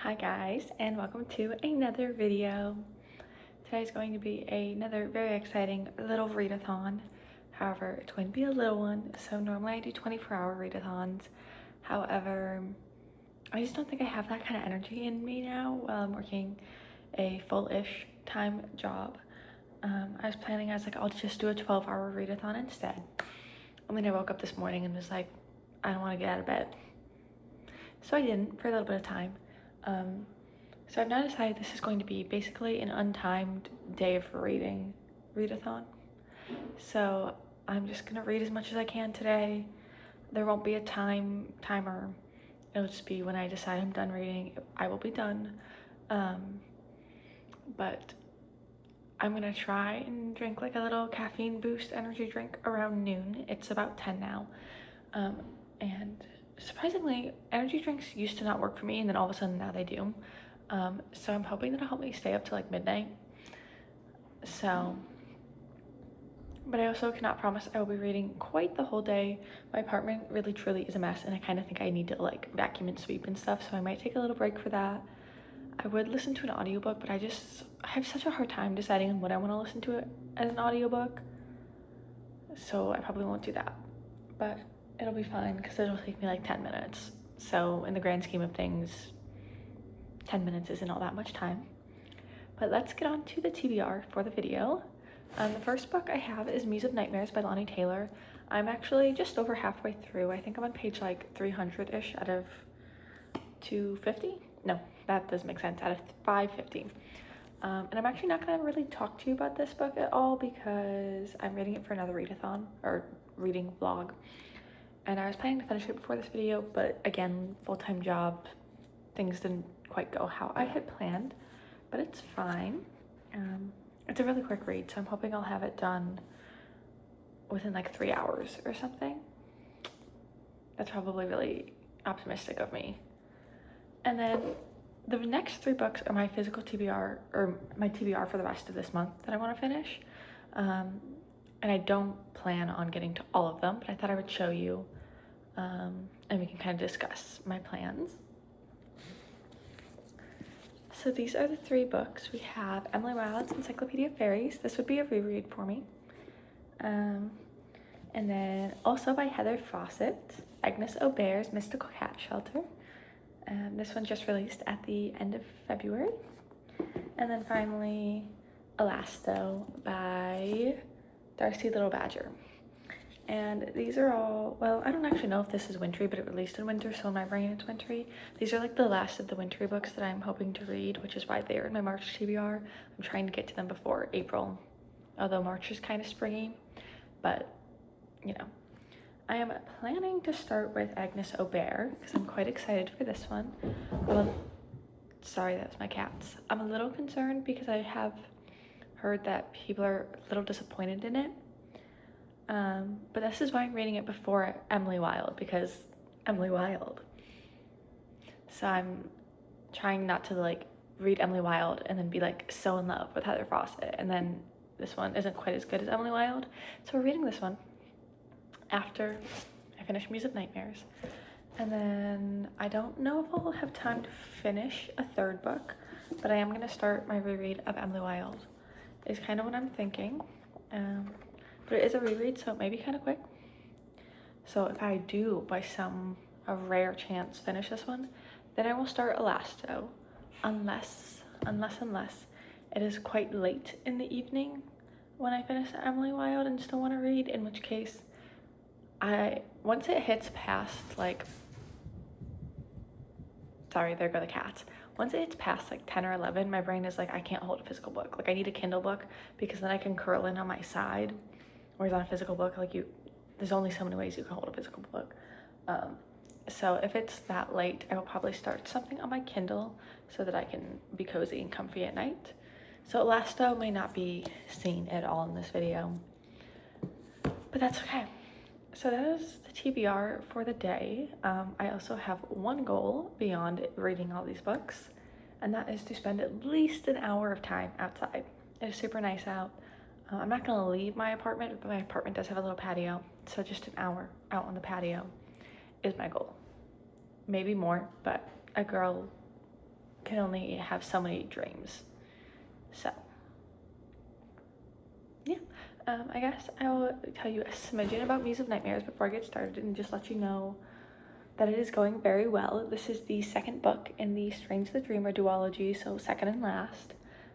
Hi guys, and welcome to another video. Today's going to be another very exciting little readathon. However, it's going to be a little one, so normally I do 24-hour readathons. However, I just don't think I have that kind of energy in me now while I'm working a full-ish time job. I was planning, I'll just do a 12-hour readathon instead. And then I woke up this morning and was like, I don't want to get out of bed. So I didn't for a little bit of time. So I've now decided this is going to be basically an untimed day of readathon. So I'm just gonna read as much as I can today. There won't be a timer. It'll just be when I decide I'm done reading, I will be done. But I'm gonna try and drink like a little caffeine boost energy drink around noon. It's about 10 now. And surprisingly, energy drinks used to not work for me, and then all of a sudden now they do. So I'm hoping that'll help me stay up to like midnight. But I also cannot promise I will be reading quite the whole day. My apartment really truly is a mess, and I kind of think I need to like vacuum and sweep and stuff, so I might take a little break for that. I would listen to an audiobook, but I have such a hard time deciding on what I want to listen to it as an audiobook, so I probably won't do that. But it'll be fine because it'll take me like 10 minutes. So in the grand scheme of things, 10 minutes isn't all that much time. But let's get on to the TBR for the video. The first book I have is Muse of Nightmares by Lonnie Taylor. I'm actually just over halfway through. I think I'm on page like 300-ish out of 250. No, that doesn't make sense, out of 550. And I'm actually not gonna really talk to you about this book at all because I'm reading it for another readathon or reading vlog. And I was planning to finish it before this video, but again, full-time job, things didn't quite go how I had planned, but it's fine. It's a really quick read, so I'm hoping I'll have it done within like 3 hours or something. That's probably really optimistic of me. And then the next 3 books are my physical TBR, or my TBR for the rest of this month that I want to finish. And I don't plan on getting to all of them, but I thought I would show you, and we can kind of discuss my plans. So these are the 3 books. We have Emily Wilde's Encyclopedia of Fairies. This would be a reread for me. And then also by Heather Fawcett, Agnes Aubert's Mystical Cat Shelter. This one just released at the end of February. And then finally, Elasto by Darcy Little Badger. And these are all, well, I don't actually know if this is wintry, but it released in winter, so in my brain it's wintry. These are like the last of the wintry books that I'm hoping to read, which is why they're in my March TBR. I'm trying to get to them before April, although March is kind of springy, but you know. I am planning to start with Agnes Aubert because I'm quite excited for this one. Sorry, that was my cats. I'm a little concerned because I have heard that people are a little disappointed in it. But this is why I'm reading it before Emily Wilde, because Emily Wilde. So I'm trying not to like read Emily Wilde and then be like so in love with Heather Fawcett, and then this one isn't quite as good as Emily Wilde. So we're reading this one after I finish Muse of Nightmares. And then I don't know if I'll have time to finish a 3rd book, but I am going to start my reread of Emily Wilde, is kind of what I'm thinking. But it is a reread, so it may be kind of quick. So if I do, by a rare chance, finish this one, then I will start Elasto, unless it is quite late in the evening when I finish Emily Wilde and still want to read, in which case, once it hits past like, sorry, there go the cats. Once it hits past like 10 or 11, my brain is like, I can't hold a physical book. Like I need a Kindle book because then I can curl in on my side. Whereas on a physical book, like there's only so many ways you can hold a physical book. So if it's that late, I will probably start something on my Kindle so that I can be cozy and comfy at night. So Elasto may not be seen at all in this video, but that's okay. So that is the TBR for the day. I also have one goal beyond reading all these books, and that is to spend at least an hour of time outside. It is super nice out. I'm not gonna leave my apartment, but my apartment does have a little patio, so just an hour out on the patio is my goal. Maybe more, but a girl can only have so many dreams. So yeah, I guess I will tell you a smidgen about Maze of Nightmares before I get started and just let you know that it is going very well. This is the second book in the Strange the Dreamer duology, so second and last.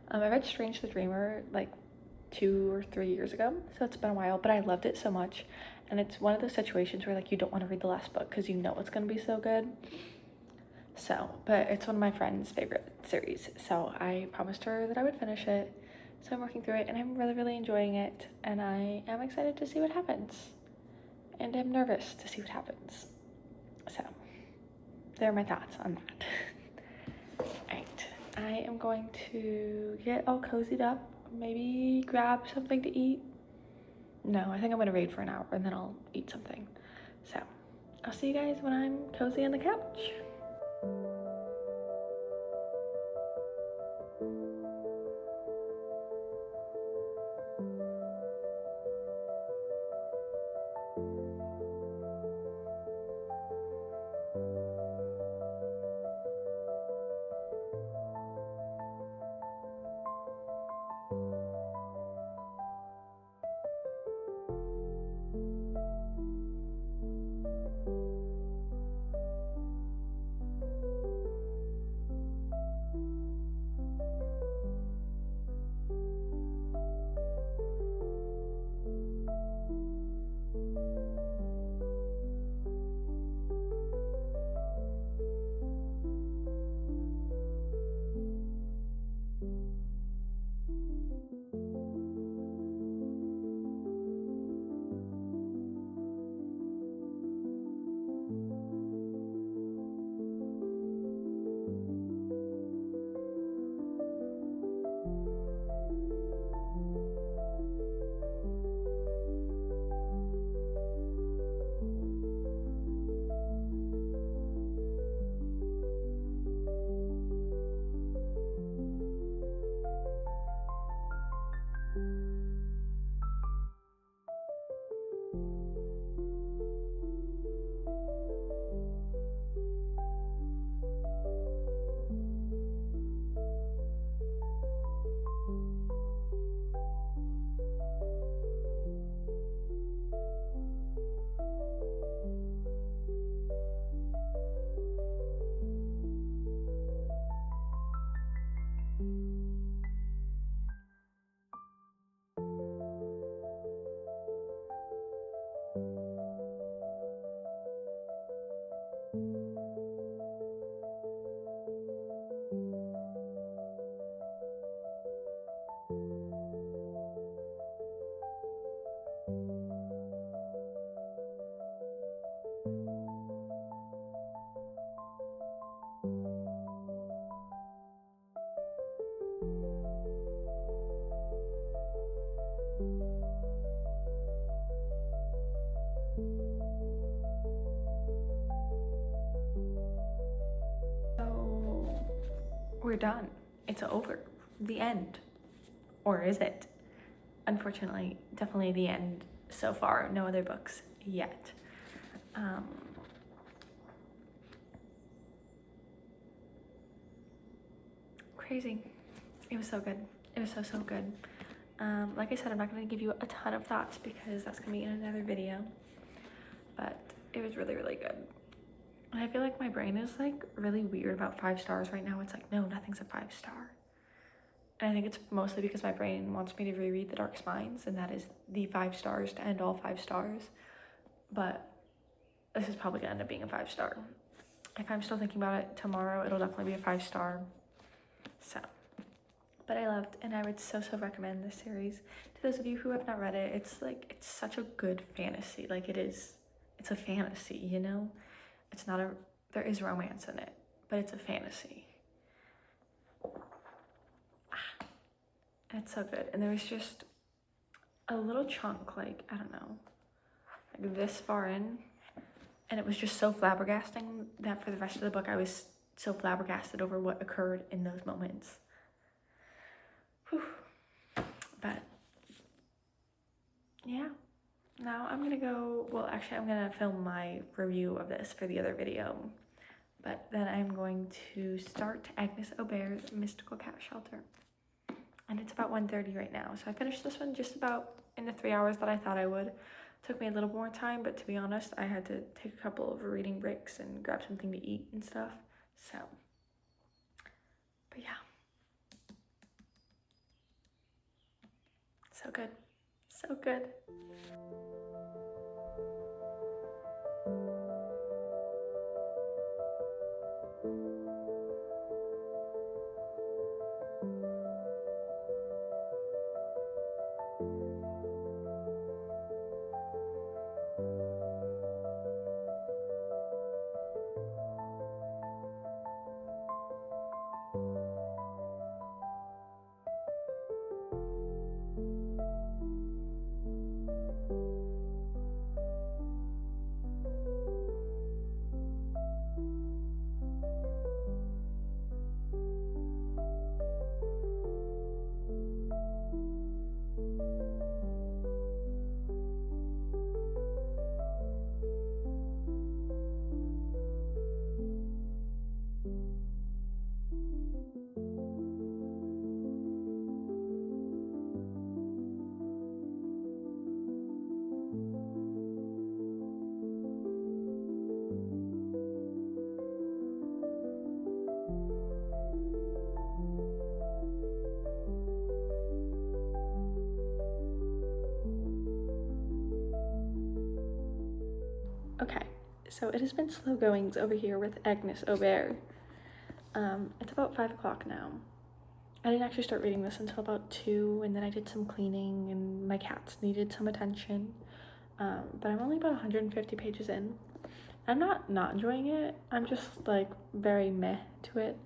I read Strange the Dreamer like 2 or 3 years ago, so it's been a while, but I loved it so much. And it's one of those situations where like you don't want to read the last book because you know it's going to be so good. So, but it's one of my friend's favorite series, so I promised her that I would finish it. So I'm working through it and I'm really enjoying it, and I am excited to see what happens. And I'm nervous to see what happens. So, there are my thoughts on that. Alright, I am going to get all cozied up, maybe grab something to eat. No, I think I'm gonna read for an hour and then I'll eat something. So, I'll see you guys when I'm cozy on the couch. We're done. It's over. The end. Or is it? Unfortunately, definitely the end so far. No other books yet. Crazy. It was so good. It was so good. Like I said, I'm not going to give you a ton of thoughts because that's going to be in another video. But it was really good. And I feel like my brain is like really weird about 5 stars right now. It's like, no, nothing's a 5-star. And I think it's mostly because my brain wants me to reread The Dark Spines, and that is the 5 stars to end all 5 stars. But this is probably gonna end up being a 5-star. If I'm still thinking about it tomorrow, it'll definitely be a 5-star. So, but I loved, and I would so recommend this series to those of you who have not read it. It's like, it's such a good fantasy. Like it's a fantasy, you know? It's not there is romance in it, but it's a fantasy. And it's so good. And there was just a little chunk, like, I don't know, like this far in, and it was just so flabbergasting that for the rest of the book I was so flabbergasted over what occurred in those moments. Whew. But yeah, now I'm gonna go, well actually I'm gonna film my review of this for the other video, But then I'm going to start Agnes Aubert's Mystical Cat Shelter. And it's about 1:30 right now. So I finished this one just about in the 3 hours that I thought I would. It took me a little more time, but to be honest, I had to take a couple of reading breaks and grab something to eat and stuff. So, but yeah. So good. So good. Okay, so it has been slow goings over here with Agnes Aubert. It's about 5 o'clock now. I didn't actually start reading this until about 2, and then I did some cleaning and my cats needed some attention. But I'm only about 150 pages in. I'm not enjoying it. I'm just like very meh to it.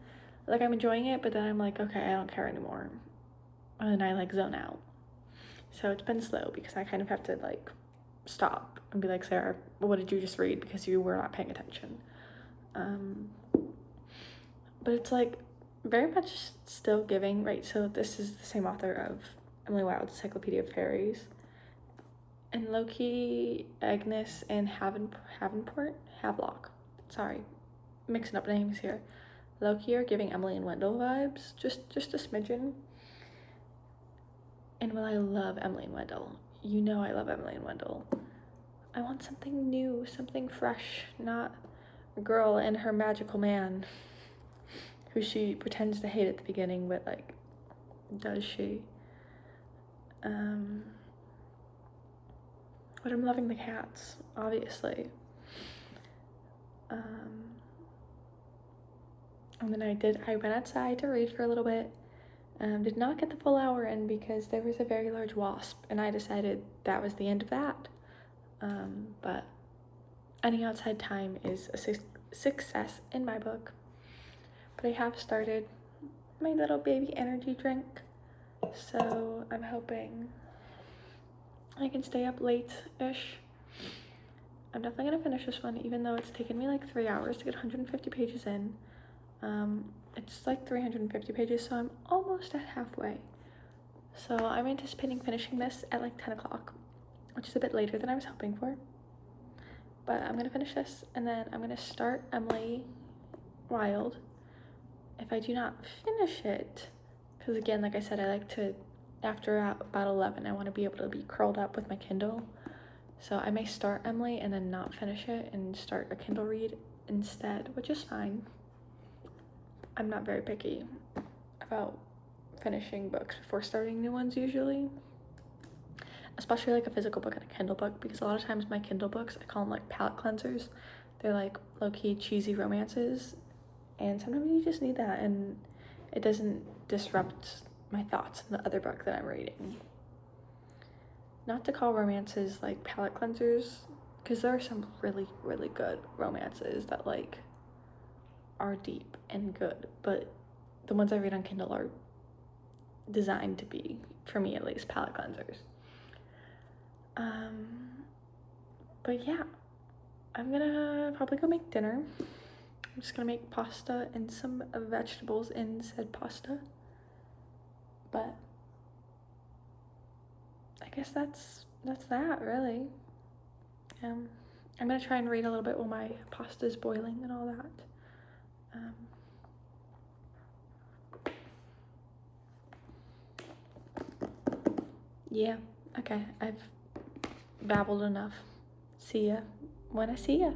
Like I'm enjoying it, but then I'm like, okay, I don't care anymore. And then I like zone out. So it's been slow because I kind of have to like stop and be like, Sarah, what did you just read? Because you were not paying attention. But it's like very much still giving, right? So this is the same author of Emily Wilde's Encyclopedia of Fairies. And low-key, Agnes and Havelock, sorry, mixing up names here. Low-key are giving Emily and Wendell vibes, just a smidgen. And while I love Emily and Wendell, you know I love Emily and Wendell, I want something new, something fresh, not a girl and her magical man, who she pretends to hate at the beginning, but like, does she? But I'm loving the cats, obviously. And then I went outside to read for a little bit. Did not get the full hour in because there was a very large wasp, and I decided that was the end of that. But any outside time is a success in my book. But I have started my little baby energy drink, so I'm hoping I can stay up late-ish. I'm definitely gonna finish this one, even though it's taken me like 3 hours to get 150 pages in. It's like 350 pages, so I'm almost at halfway. So I'm anticipating finishing this at like 10 o'clock, which is a bit later than I was hoping for. But I'm gonna finish this, and then I'm gonna start Emily Wilde. If I do not finish it, because again, like I said, I like to, after about 11, I want to be able to be curled up with my Kindle. So I may start Emily and then not finish it and start a Kindle read instead, which is fine. I'm not very picky about finishing books before starting new ones usually, especially like a physical book and a Kindle book, because a lot of times my Kindle books, I call them like palate cleansers. They're like low-key cheesy romances, and sometimes you just need that, and it doesn't disrupt my thoughts in the other book that I'm reading. Not to call romances like palate cleansers, because there are some really, really good romances that like are deep and good, but the ones I read on Kindle are designed to be, for me at least, palate cleansers. But yeah, I'm gonna probably go make dinner. I'm just gonna make pasta and some vegetables in said pasta. But I guess that's that really. I'm gonna try and read a little bit while my pasta's boiling and all that. Yeah, okay, I've babbled enough. See ya when I see ya.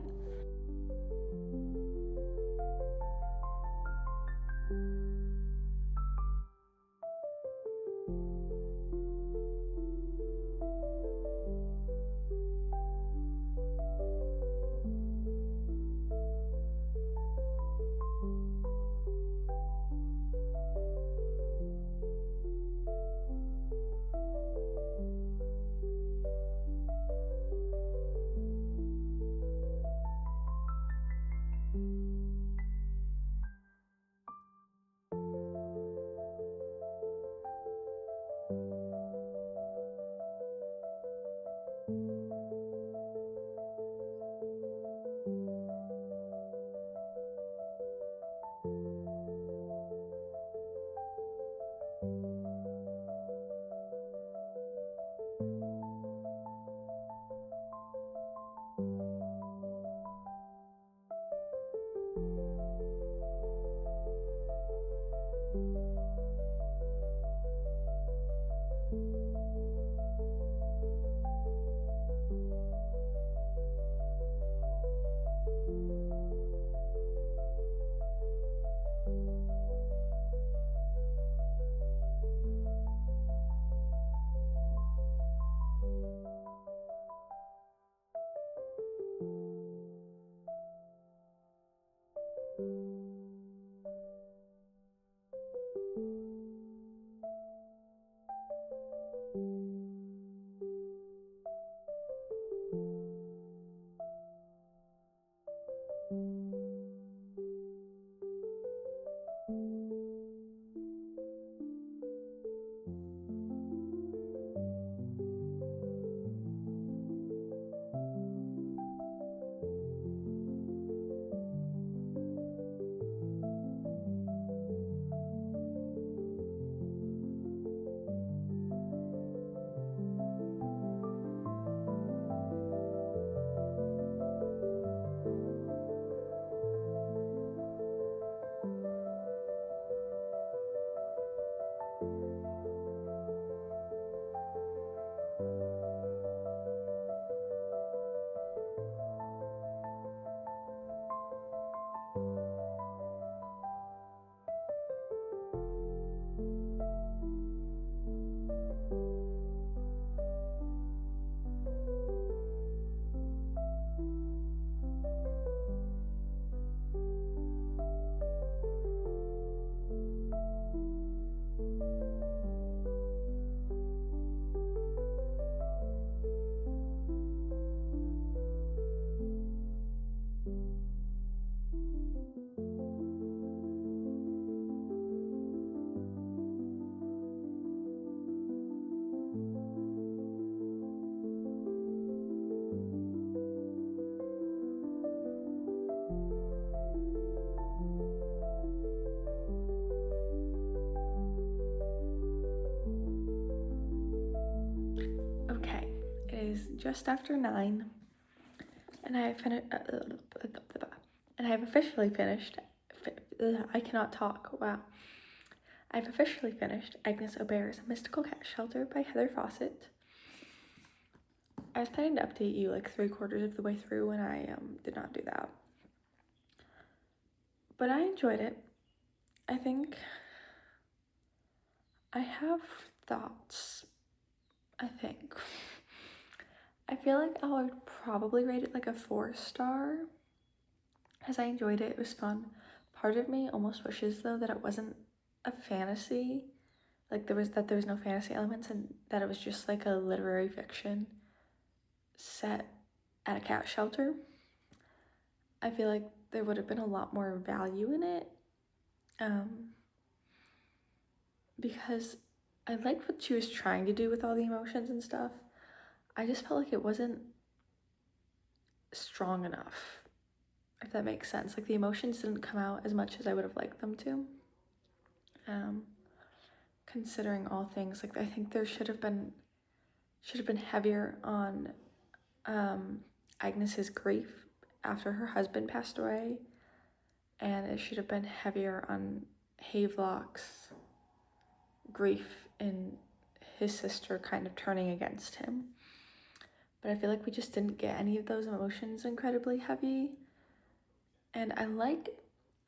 Okay, it is just after 9, and I have officially finished. I cannot talk. Wow. I've officially finished Agnes Aubert's Mystical Cat Shelter by Heather Fawcett. I was planning to update you like 3/4 of the way through, and I did not do that. But I enjoyed it. I think I have thoughts. I feel like I would probably rate it like a 4-star, because I enjoyed it. It was fun. Part of me almost wishes though that it wasn't a fantasy, like there was no fantasy elements, and that it was just like a literary fiction set at a cat shelter. I feel like there would have been a lot more value in it, because I liked what she was trying to do with all the emotions and stuff. I just felt like it wasn't strong enough, if that makes sense. Like the emotions didn't come out as much as I would have liked them to. Considering all things, like I think there should have been heavier on Agnes's grief after her husband passed away, and it should have been heavier on Havelock's grief and his sister kind of turning against him. But I feel like we just didn't get any of those emotions incredibly heavy. And I like,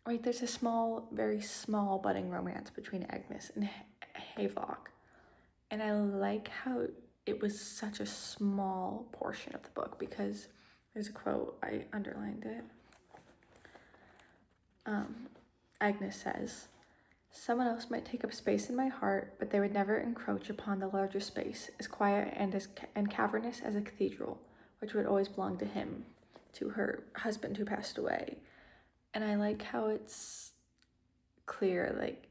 right, there's a small, very small budding romance between Agnes and Havelock. And I like how it was such a small portion of the book, because there's a quote, I underlined it. Agnes says, "Someone else might take up space in my heart, but they would never encroach upon the larger space, as quiet and cavernous as a cathedral, which would always belong to him," to her husband who passed away. And I like how it's clear, like,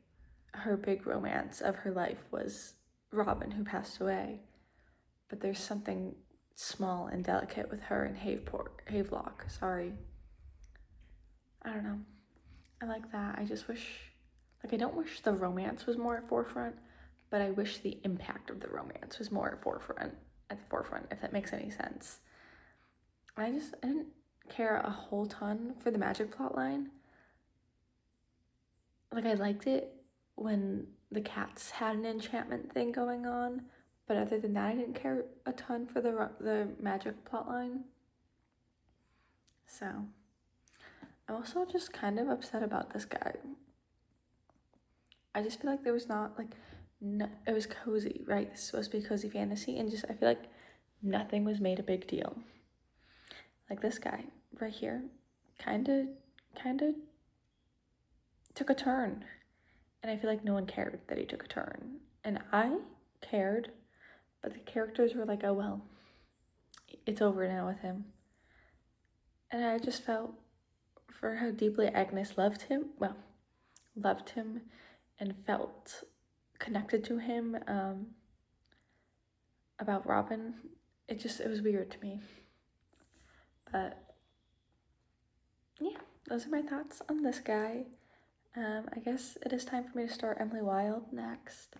her big romance of her life was Robin, who passed away. But there's something small and delicate with her and Havelock. Sorry. I don't know. I like that. I just wish, like, I don't wish the romance was more at forefront, but I wish the impact of the romance was more at the forefront, if that makes any sense. I didn't care a whole ton for the magic plotline. Like, I liked it when the cats had an enchantment thing going on, but other than that, I didn't care a ton for the magic plotline. So, I'm also just kind of upset about this guy. I just feel like there was not, like, no, it was cozy, right? It's supposed to be cozy fantasy, and just, I feel like nothing was made a big deal. Like, this guy right here kind of took a turn, and I feel like no one cared that he took a turn, and I cared, but the characters were like, oh well, it's over now with him. And I just felt for how deeply Agnes loved him and felt connected to him about Robin. It was weird to me. But yeah, those are my thoughts on this guy. I guess it is time for me to start Emily Wilde next.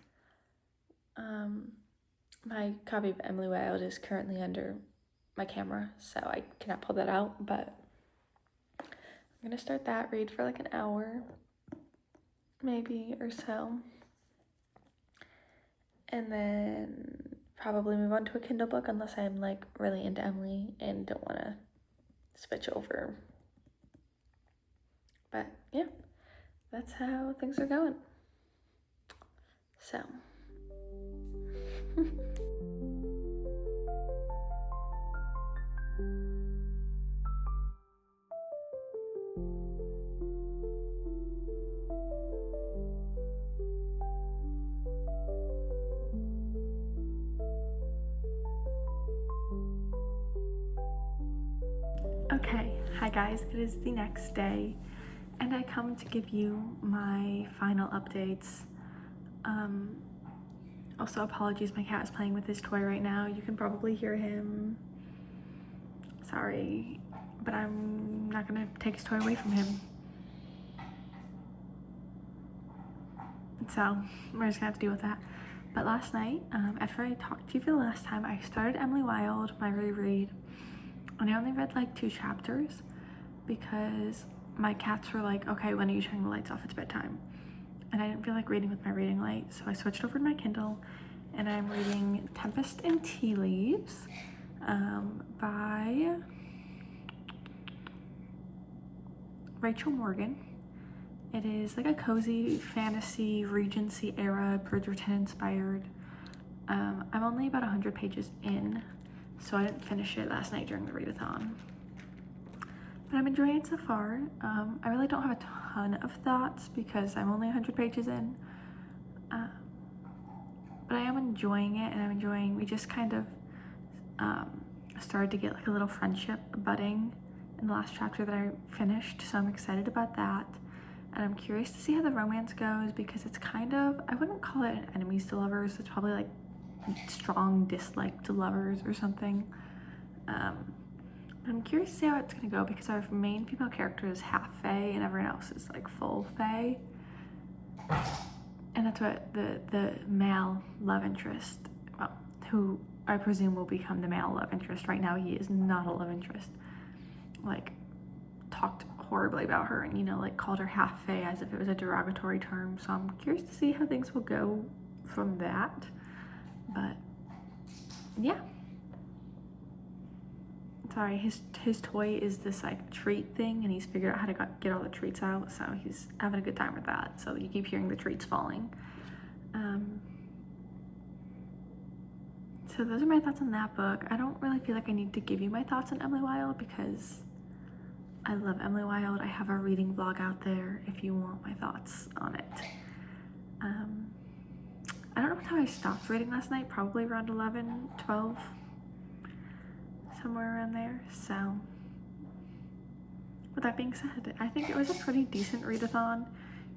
My copy of Emily Wilde is currently under my camera, so I cannot pull that out, but I'm gonna start that, read for like an hour, maybe, or so. And then probably move on to a Kindle book, unless I'm like really into Emily and don't want to switch over. But yeah, that's how things are going. So okay, hi guys, it is the next day, and I come to give you my final updates. Also, apologies, my cat is playing with his toy right now. You can probably hear him. Sorry, but I'm not gonna take his toy away from him. So we're just gonna have to deal with that. But last night, after I talked to you for the last time, I started Emily Wilde, my reread, and I only read like 2 chapters because my cats were like, okay, when are you turning the lights off? It's bedtime. And I didn't feel like reading with my reading light, so I switched over to my Kindle, and I'm reading Tempest and Tea Leaves by Rachel Morgan. It is like a cozy fantasy Regency era Bridgerton inspired. I'm only about 100 pages in, so I didn't finish it last night during the readathon. But I'm enjoying it so far. I really don't have a ton of thoughts because I'm only 100 pages in. But I am enjoying it, and we just kind of started to get like a little friendship budding in the last chapter that I finished, so I'm excited about that. And I'm curious to see how the romance goes, because it's kind of, I wouldn't call it an enemies to lovers, it's probably like strong dislike to lovers or something. I'm curious to see how it's gonna go, because our main female character is half fae and everyone else is like full fae. And that's what the male love interest, well, who I presume will become the male love interest. Right now he is not a love interest. Like, talked horribly about her and, you know, like called her half fae as if it was a derogatory term. So I'm curious to see how things will go from that. But yeah. Sorry, his toy is this like treat thing, and he's figured out how to get all the treats out, so he's having a good time with that. So you keep hearing the treats falling. So those are my thoughts on that book. I don't really feel like I need to give you my thoughts on Emily Wilde because I love Emily Wilde. I have a reading vlog out there if you want my thoughts on it. I don't know what time I stopped reading last night, probably around 11, 12, somewhere around there. So with that being said, I think it was a pretty decent readathon.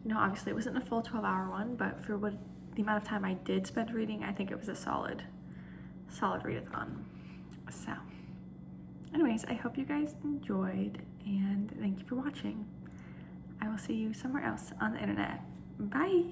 You know, obviously it wasn't a full 12-hour one, but for the amount of time I did spend reading, I think it was a solid readathon. So anyways, I hope you guys enjoyed, and thank you for watching. I will see you somewhere else on the internet. Bye.